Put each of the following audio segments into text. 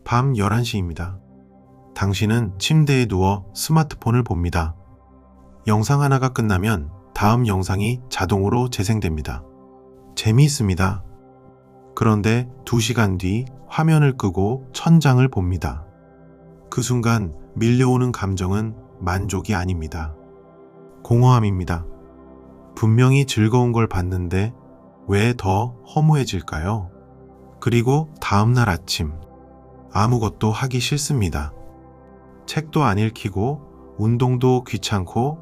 밤 11시입니다. 당신은 침대에 누워 스마트폰을 봅니다. 영상 하나가 끝나면 다음 영상이 자동으로 재생됩니다. 재미있습니다. 그런데 2시간 뒤 화면을 끄고 천장을 봅니다. 그 순간 밀려오는 감정은 만족이 아닙니다. 공허함입니다. 분명히 즐거운 걸 봤는데 왜 더 허무해질까요? 그리고 다음날 아침, 아무것도 하기 싫습니다. 책도 안 읽히고 운동도 귀찮고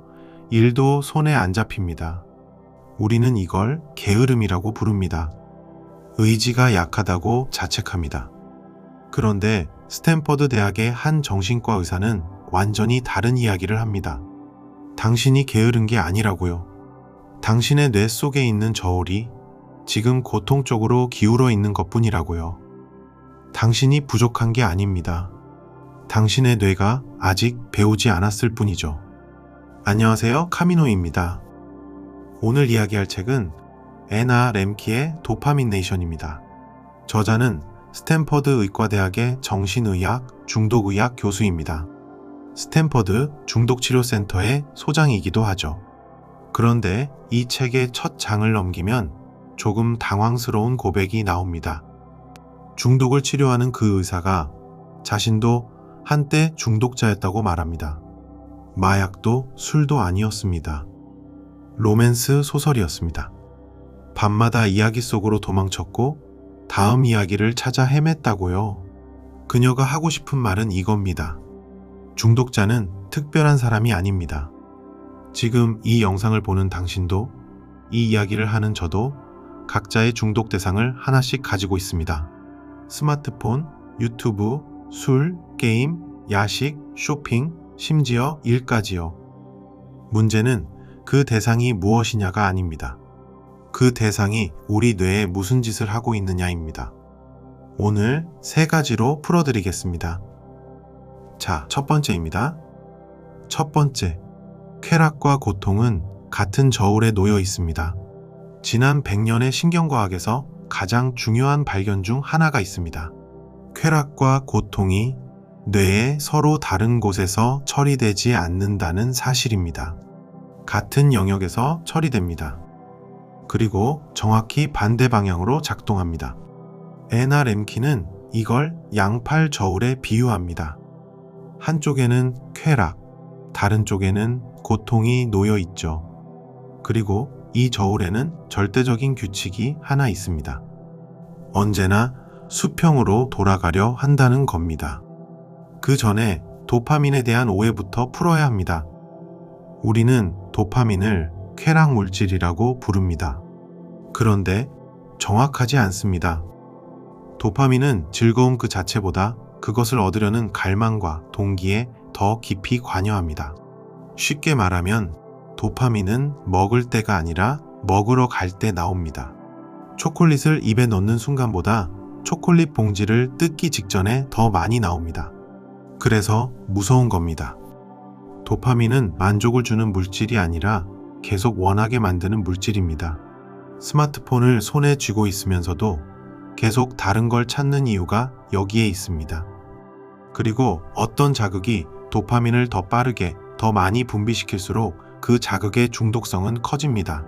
일도 손에 안 잡힙니다. 우리는 이걸 게으름이라고 부릅니다. 의지가 약하다고 자책합니다. 그런데 스탠퍼드 대학의 한 정신과 의사는 완전히 다른 이야기를 합니다. 당신이 게으른 게 아니라고요. 당신의 뇌 속에 있는 저울이 지금 고통 쪽으로 기울어 있는 것뿐이라고요. 당신이 부족한 게 아닙니다. 당신의 뇌가 아직 배우지 않았을 뿐이죠. 안녕하세요, 카미노입니다. 오늘 이야기할 책은 애나 렘키의 도파민 네이션입니다. 저자는 스탠퍼드 의과대학의 정신의학, 중독의학 교수입니다. 스탠퍼드 중독치료센터의 소장이기도 하죠. 그런데 이 책의 첫 장을 넘기면 조금 당황스러운 고백이 나옵니다. 중독을 치료하는 그 의사가 자신도 한때 중독자였다고 말합니다. 마약도 술도 아니었습니다. 로맨스 소설이었습니다. 밤마다 이야기 속으로 도망쳤고 다음 이야기를 찾아 헤맸다고요. 그녀가 하고 싶은 말은 이겁니다. 중독자는 특별한 사람이 아닙니다. 지금 이 영상을 보는 당신도, 이 이야기를 하는 저도 각자의 중독 대상을 하나씩 가지고 있습니다. 스마트폰, 유튜브, 술, 게임, 야식, 쇼핑, 심지어 일까지요. 문제는 그 대상이 무엇이냐가 아닙니다. 그 대상이 우리 뇌에 무슨 짓을 하고 있느냐입니다. 오늘 3가지로 풀어드리겠습니다. 자, 첫 번째입니다. 첫 번째, 쾌락과 고통은 같은 저울에 놓여 있습니다. 지난 100년의 신경과학에서 가장 중요한 발견 중 하나가 있습니다. 쾌락과 고통이 뇌의 서로 다른 곳에서 처리되지 않는다는 사실입니다. 같은 영역에서 처리됩니다. 그리고 정확히 반대 방향으로 작동합니다. 애나 렘키는 이걸 양팔 저울에 비유합니다. 한쪽에는 쾌락, 다른 쪽에는 고통이 놓여 있죠. 그리고 이 저울에는 절대적인 규칙이 하나 있습니다. 언제나 수평으로 돌아가려 한다는 겁니다. 그 전에 도파민에 대한 오해부터 풀어야 합니다. 우리는 도파민을 쾌락 물질이라고 부릅니다. 그런데 정확하지 않습니다. 도파민은 즐거움 그 자체보다 그것을 얻으려는 갈망과 동기에 더 깊이 관여합니다. 쉽게 말하면 도파민은 먹을 때가 아니라 먹으러 갈 때 나옵니다. 초콜릿을 입에 넣는 순간보다 초콜릿 봉지를 뜯기 직전에 더 많이 나옵니다. 그래서 무서운 겁니다. 도파민은 만족을 주는 물질이 아니라 계속 원하게 만드는 물질입니다. 스마트폰을 손에 쥐고 있으면서도 계속 다른 걸 찾는 이유가 여기에 있습니다. 그리고 어떤 자극이 도파민을 더 빠르게, 더 많이 분비시킬수록 그 자극의 중독성은 커집니다.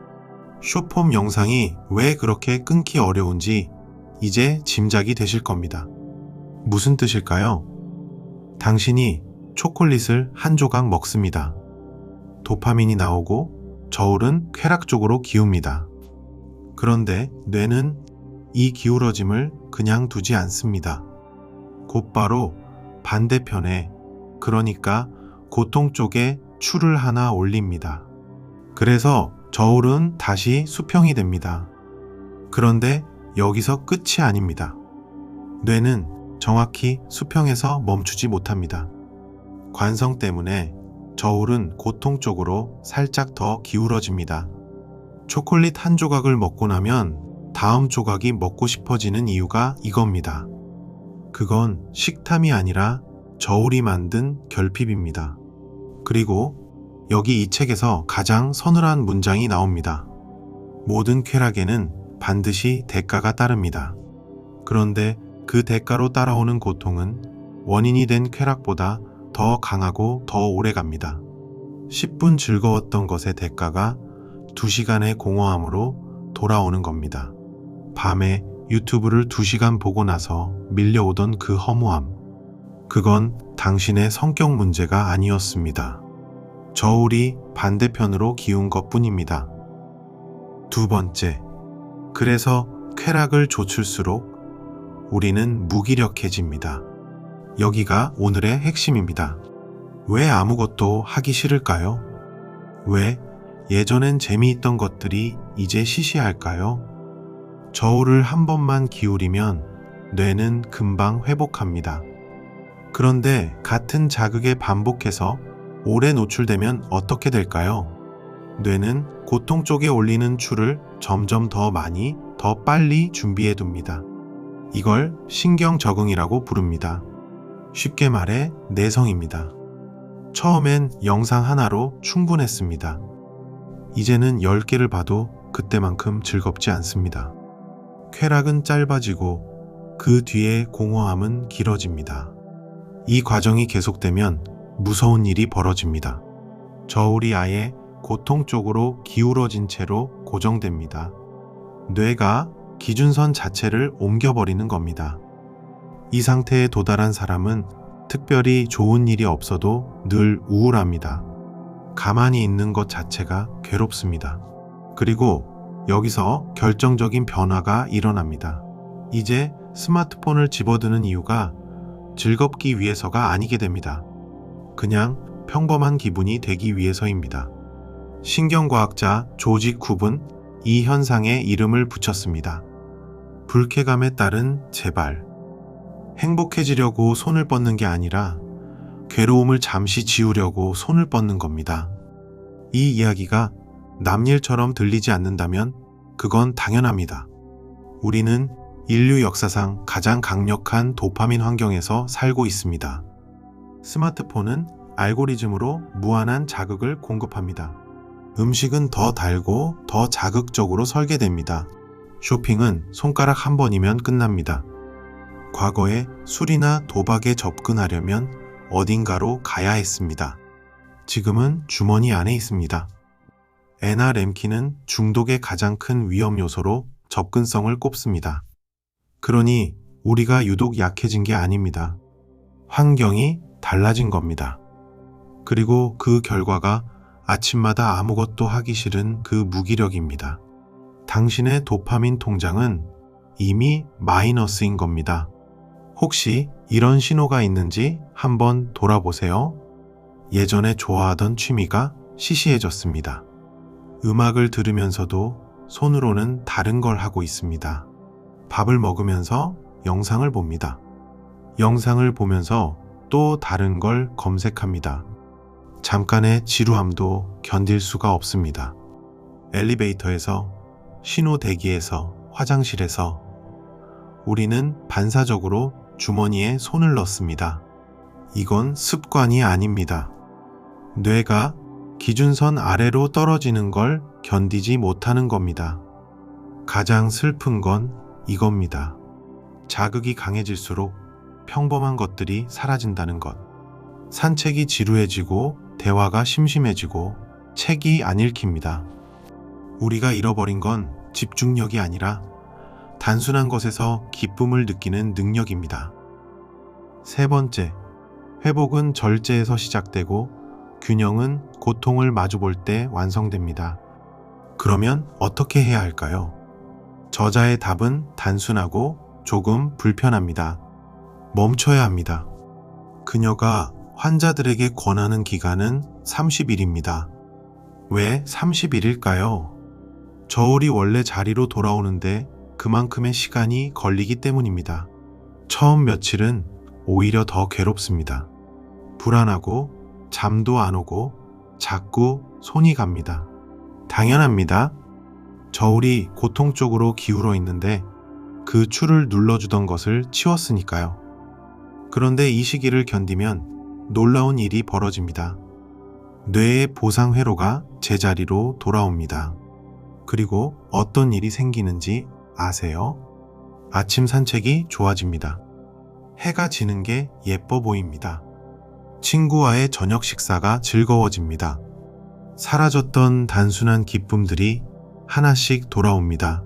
숏폼 영상이 왜 그렇게 끊기 어려운지 이제 짐작이 되실 겁니다. 무슨 뜻일까요? 당신이 초콜릿을 한 조각 먹습니다. 도파민이 나오고 저울은 쾌락 쪽으로 기웁니다. 그런데 뇌는 이 기울어짐을 그냥 두지 않습니다. 곧바로 반대편에, 그러니까 고통 쪽에 추를 하나 올립니다. 그래서 저울은 다시 수평이 됩니다. 그런데 여기서 끝이 아닙니다. 뇌는 정확히 수평에서 멈추지 못합니다. 관성 때문에 저울은 고통 쪽으로 살짝 더 기울어집니다. 초콜릿 한 조각을 먹고 나면 다음 조각이 먹고 싶어지는 이유가 이겁니다. 그건 식탐이 아니라 저울이 만든 결핍입니다. 그리고 여기 이 책에서 가장 서늘한 문장이 나옵니다. 모든 쾌락에는 반드시 대가가 따릅니다. 그런데 그 대가로 따라오는 고통은 원인이 된 쾌락보다 더 강하고 더 오래 갑니다. 10분 즐거웠던 것의 대가가 2시간의 공허함으로 돌아오는 겁니다. 밤에 유튜브를 2시간 보고 나서 밀려오던 그 허무함. 그건 당신의 성격 문제가 아니었습니다. 저울이 반대편으로 기운 것 뿐입니다. 두 번째, 그래서 쾌락을 좇을수록 우리는 무기력해집니다. 여기가 오늘의 핵심입니다. 왜 아무것도 하기 싫을까요? 왜 예전엔 재미있던 것들이 이제 시시할까요? 저울을 한 번만 기울이면 뇌는 금방 회복합니다. 그런데 같은 자극에 반복해서 오래 노출되면 어떻게 될까요? 뇌는 고통 쪽에 올리는 추를 점점 더 많이, 더 빨리 준비해 둡니다. 이걸 신경 적응이라고 부릅니다. 쉽게 말해 내성입니다. 처음엔 영상 하나로 충분했습니다. 이제는 10개를 봐도 그때만큼 즐겁지 않습니다. 쾌락은 짧아지고 그 뒤에 공허함은 길어집니다. 이 과정이 계속되면 무서운 일이 벌어집니다. 저울이 아예 고통 쪽으로 기울어진 채로 고정됩니다. 뇌가 기준선 자체를 옮겨버리는 겁니다. 이 상태에 도달한 사람은 특별히 좋은 일이 없어도 늘 우울합니다. 가만히 있는 것 자체가 괴롭습니다. 그리고 여기서 결정적인 변화가 일어납니다. 이제 스마트폰을 집어드는 이유가 즐겁기 위해서가 아니게 됩니다. 그냥 평범한 기분이 되기 위해서입니다. 신경과학자 조지 쿱은 이 현상에 이름을 붙였습니다. 불쾌감에 따른 재발. 행복해지려고 손을 뻗는 게 아니라 괴로움을 잠시 지우려고 손을 뻗는 겁니다. 이 이야기가 남일처럼 들리지 않는다면 그건 당연합니다. 우리는 인류 역사상 가장 강력한 도파민 환경에서 살고 있습니다. 스마트폰은 알고리즘으로 무한한 자극을 공급합니다. 음식은 더 달고 더 자극적으로 설계됩니다. 쇼핑은 손가락 한 번이면 끝납니다. 과거에 술이나 도박에 접근하려면 어딘가로 가야 했습니다. 지금은 주머니 안에 있습니다. 애나 렘키는 중독의 가장 큰 위험 요소로 접근성을 꼽습니다. 그러니 우리가 유독 약해진 게 아닙니다. 환경이 달라진 겁니다. 그리고 그 결과가 아침마다 아무것도 하기 싫은 그 무기력입니다. 당신의 도파민 통장은 이미 마이너스인 겁니다. 혹시 이런 신호가 있는지 한번 돌아보세요. 예전에 좋아하던 취미가 시시해졌습니다. 음악을 들으면서도 손으로는 다른 걸 하고 있습니다. 밥을 먹으면서 영상을 봅니다. 영상을 보면서 또 다른 걸 검색합니다. 잠깐의 지루함도 견딜 수가 없습니다. 엘리베이터에서, 신호 대기에서, 화장실에서 우리는 반사적으로 주머니에 손을 넣습니다. 이건 습관이 아닙니다. 뇌가 기준선 아래로 떨어지는 걸 견디지 못하는 겁니다. 가장 슬픈 건 이겁니다. 자극이 강해질수록 평범한 것들이 사라진다는 것. 산책이 지루해지고 대화가 심심해지고 책이 안 읽힙니다. 우리가 잃어버린 건 집중력이 아니라 단순한 것에서 기쁨을 느끼는 능력입니다. 세 번째, 회복은 절제에서 시작되고 균형은 고통을 마주볼 때 완성됩니다. 그러면 어떻게 해야 할까요? 저자의 답은 단순하고 조금 불편합니다. 멈춰야 합니다. 그녀가 환자들에게 권하는 기간은 30일입니다. 왜 30일일까요? 저울이 원래 자리로 돌아오는데 그만큼의 시간이 걸리기 때문입니다. 처음 며칠은 오히려 더 괴롭습니다. 불안하고 잠도 안 오고 자꾸 손이 갑니다. 당연합니다. 저울이 고통 쪽으로 기울어 있는데 그 추를 눌러주던 것을 치웠으니까요. 그런데 이 시기를 견디면 놀라운 일이 벌어집니다. 뇌의 보상 회로가 제자리로 돌아옵니다. 그리고 어떤 일이 생기는지 아세요? 아침 산책이 좋아집니다. 해가 지는 게 예뻐 보입니다. 친구와의 저녁 식사가 즐거워집니다. 사라졌던 단순한 기쁨들이 하나씩 돌아옵니다.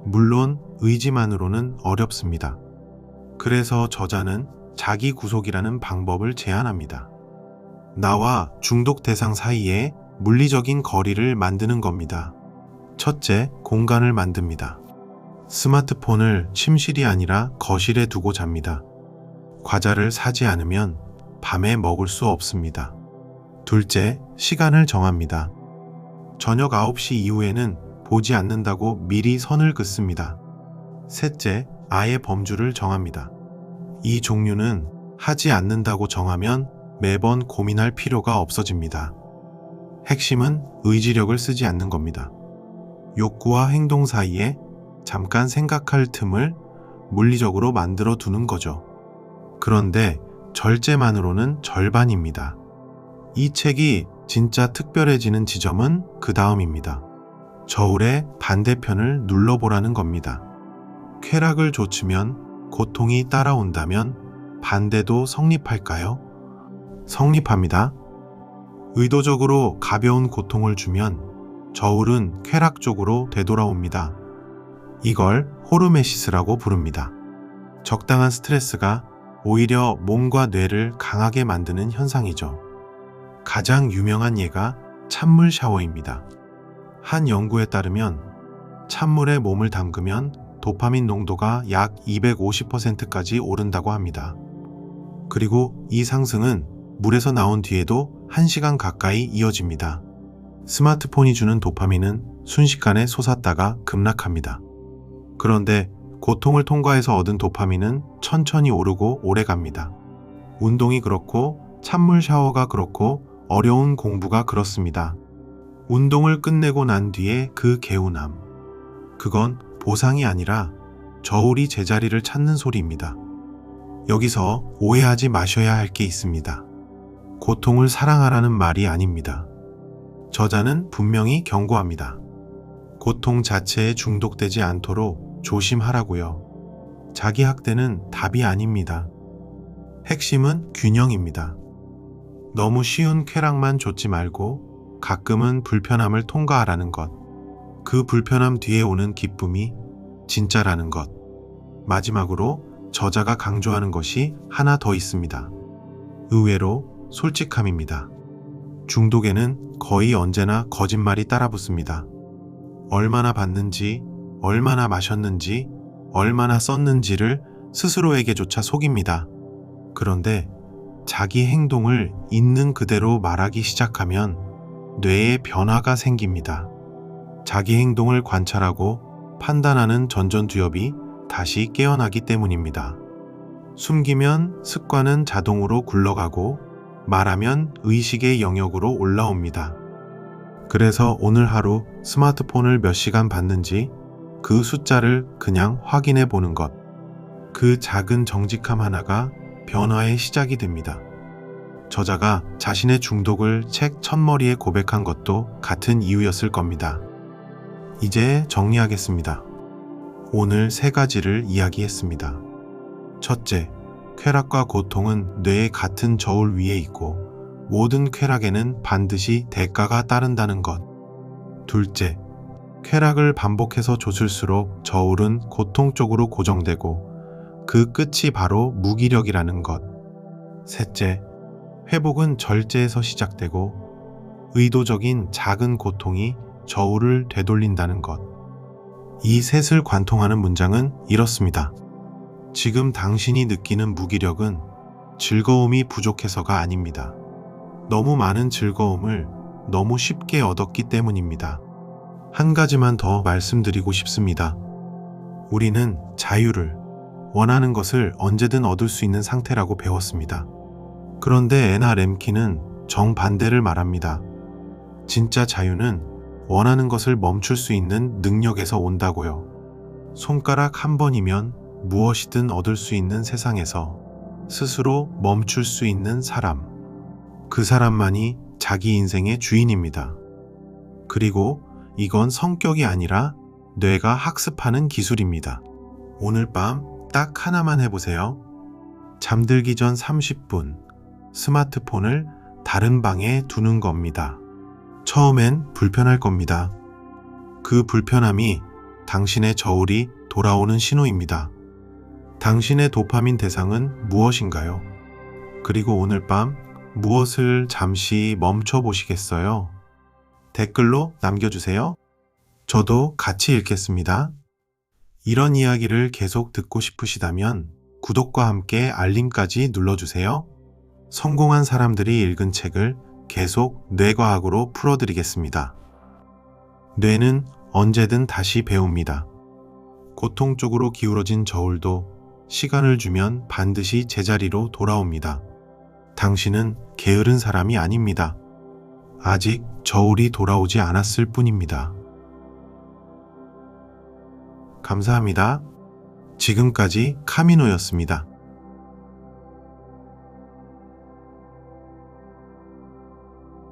물론 의지만으로는 어렵습니다. 그래서 저자는 자기 구속이라는 방법을 제안합니다. 나와 중독 대상 사이에 물리적인 거리를 만드는 겁니다. 첫째, 공간을 만듭니다. 스마트폰을 침실이 아니라 거실에 두고 잡니다. 과자를 사지 않으면 밤에 먹을 수 없습니다. 둘째, 시간을 정합니다. 저녁 9시 이후에는 보지 않는다고 미리 선을 긋습니다. 셋째, 아예 범주를 정합니다. 이 종류는 하지 않는다고 정하면 매번 고민할 필요가 없어집니다. 핵심은 의지력을 쓰지 않는 겁니다. 욕구와 행동 사이에 잠깐 생각할 틈을 물리적으로 만들어 두는 거죠. 그런데 절제만으로는 절반입니다. 이 책이 진짜 특별해지는 지점은 그 다음입니다. 저울의 반대편을 눌러보라는 겁니다. 쾌락을 좇으면 고통이 따라온다면 반대도 성립할까요? 성립합니다. 의도적으로 가벼운 고통을 주면 저울은 쾌락 쪽으로 되돌아옵니다. 이걸 호르메시스라고 부릅니다. 적당한 스트레스가 오히려 몸과 뇌를 강하게 만드는 현상이죠. 가장 유명한 예가 찬물 샤워입니다. 한 연구에 따르면 찬물에 몸을 담그면 도파민 농도가 약 250%까지 오른다고 합니다. 그리고 이 상승은 물에서 나온 뒤에도 1시간 가까이 이어집니다. 스마트폰이 주는 도파민은 순식간에 솟았다가 급락합니다. 그런데 고통을 통과해서 얻은 도파민은 천천히 오르고 오래갑니다. 운동이 그렇고 찬물 샤워가 그렇고 어려운 공부가 그렇습니다. 운동을 끝내고 난 뒤에 그 개운함. 그건 보상이 아니라 저울이 제자리를 찾는 소리입니다. 여기서 오해하지 마셔야 할 게 있습니다. 고통을 사랑하라는 말이 아닙니다. 저자는 분명히 경고합니다. 고통 자체에 중독되지 않도록 조심하라고요. 자기 학대는 답이 아닙니다. 핵심은 균형입니다. 너무 쉬운 쾌락만 좇지 말고 가끔은 불편함을 통과하라는 것. 그 불편함 뒤에 오는 기쁨이 진짜라는 것. 마지막으로 저자가 강조하는 것이 하나 더 있습니다. 의외로 솔직함입니다. 중독에는 거의 언제나 거짓말이 따라붙습니다. 얼마나 받는지, 얼마나 마셨는지, 얼마나 썼는지를 스스로에게조차 속입니다. 그런데 자기 행동을 있는 그대로 말하기 시작하면 뇌에 변화가 생깁니다. 자기 행동을 관찰하고 판단하는 전전두엽이 다시 깨어나기 때문입니다. 숨기면 습관은 자동으로 굴러가고 말하면 의식의 영역으로 올라옵니다. 그래서 오늘 하루 스마트폰을 몇 시간 봤는지 그 숫자를 그냥 확인해 보는 것. 그 작은 정직함 하나가 변화의 시작이 됩니다. 저자가 자신의 중독을 책 첫머리에 고백한 것도 같은 이유였을 겁니다. 이제 정리하겠습니다. 오늘 3가지를 이야기했습니다. 첫째, 쾌락과 고통은 뇌의 같은 저울 위에 있고 모든 쾌락에는 반드시 대가가 따른다는 것. 둘째, 쾌락을 반복해서 좇을수록 저울은 고통 쪽으로 고정되고 그 끝이 바로 무기력이라는 것. 셋째, 회복은 절제에서 시작되고 의도적인 작은 고통이 저울을 되돌린다는 것. 이 셋을 관통하는 문장은 이렇습니다. 지금 당신이 느끼는 무기력은 즐거움이 부족해서가 아닙니다. 너무 많은 즐거움을 너무 쉽게 얻었기 때문입니다. 한 가지만 더 말씀드리고 싶습니다. 우리는 자유를, 원하는 것을 언제든 얻을 수 있는 상태라고 배웠습니다. 그런데 애나 렘킨은 정반대를 말합니다. 진짜 자유는 원하는 것을 멈출 수 있는 능력에서 온다고요. 손가락 한 번이면 무엇이든 얻을 수 있는 세상에서 스스로 멈출 수 있는 사람. 그 사람만이 자기 인생의 주인입니다. 그리고 이건 성격이 아니라 뇌가 학습하는 기술입니다. 오늘 밤 딱 하나만 해보세요. 잠들기 전 30분 스마트폰을 다른 방에 두는 겁니다. 처음엔 불편할 겁니다. 그 불편함이 당신의 저울이 돌아오는 신호입니다. 당신의 도파민 대상은 무엇인가요? 그리고 오늘 밤 무엇을 잠시 멈춰 보시겠어요? 댓글로 남겨주세요. 저도 같이 읽겠습니다. 이런 이야기를 계속 듣고 싶으시다면 구독과 함께 알림까지 눌러주세요. 성공한 사람들이 읽은 책을 계속 뇌과학으로 풀어드리겠습니다. 뇌는 언제든 다시 배웁니다. 고통 쪽으로 기울어진 저울도 시간을 주면 반드시 제자리로 돌아옵니다. 당신은 게으른 사람이 아닙니다. 아직 저울이 돌아오지 않았을 뿐입니다. 감사합니다. 지금까지 카미노였습니다.